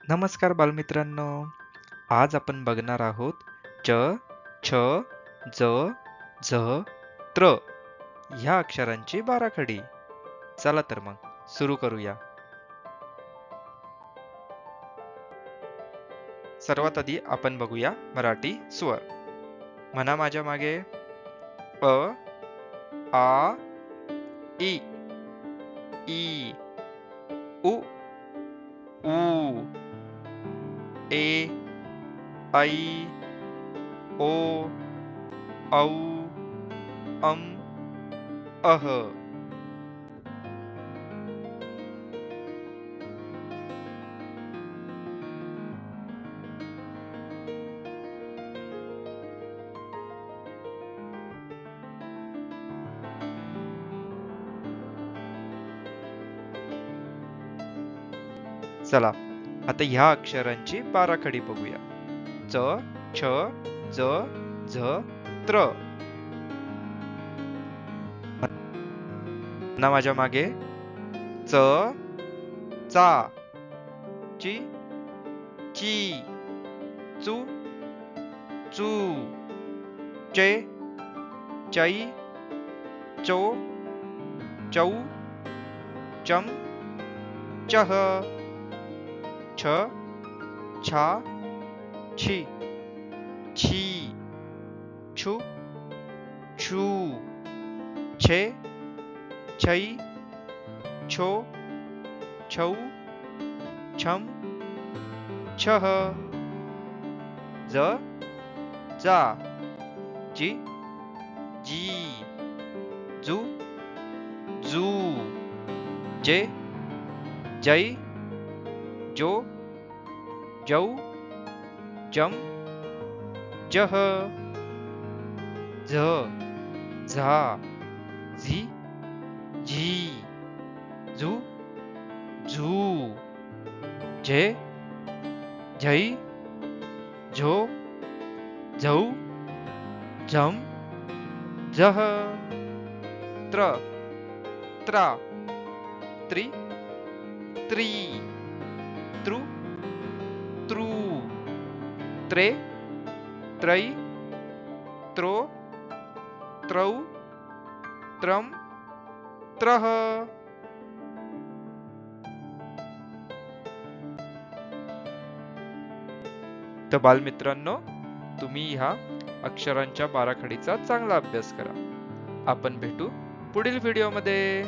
नमस्कार बालमित्रांनो. आज आपण बघणार आहोत च, छ, ज, झ, त्र ह्या अक्षरांची बाराखडी. चला तर मग सुरू करूया. सर्वात आधी आपण बघूया मराठी स्वर. म्हणा माझ्या मागे. अ, आ, इ, ई, उ, ऊ, ए, ऐ, ओ, औ, अम, अह. चला आता ह्या अक्षरांची बाराखडी बघूया. च, छ, ज, झ, त्र. ना माझ्या मागे. च, चा, ची, ची, चू, चू, चे, चै, चो, चौ, चम, चह, छ, छा, छी, छी, छु, छू, छे, छै, छो, छौ, छम, छह, ज, जा, जी, जी, जू, जू, जे, जै, जो, जौ, जम, जह, झ, झा, झी, झी, झू, झू, झे, झै, झो, झौ, झम, झह, त्र, त्रा, त्रि, त्री, त्रु, त्रू, त्रे, त्रै, त्रो, त्रौ, त्रम, त्रह. तर बालमित्रांनो, तुम्ही ह्या अक्षरांच्या बाराखडीचा चांगला अभ्यास करा. आपण भेटू पुढील व्हिडिओमध्ये.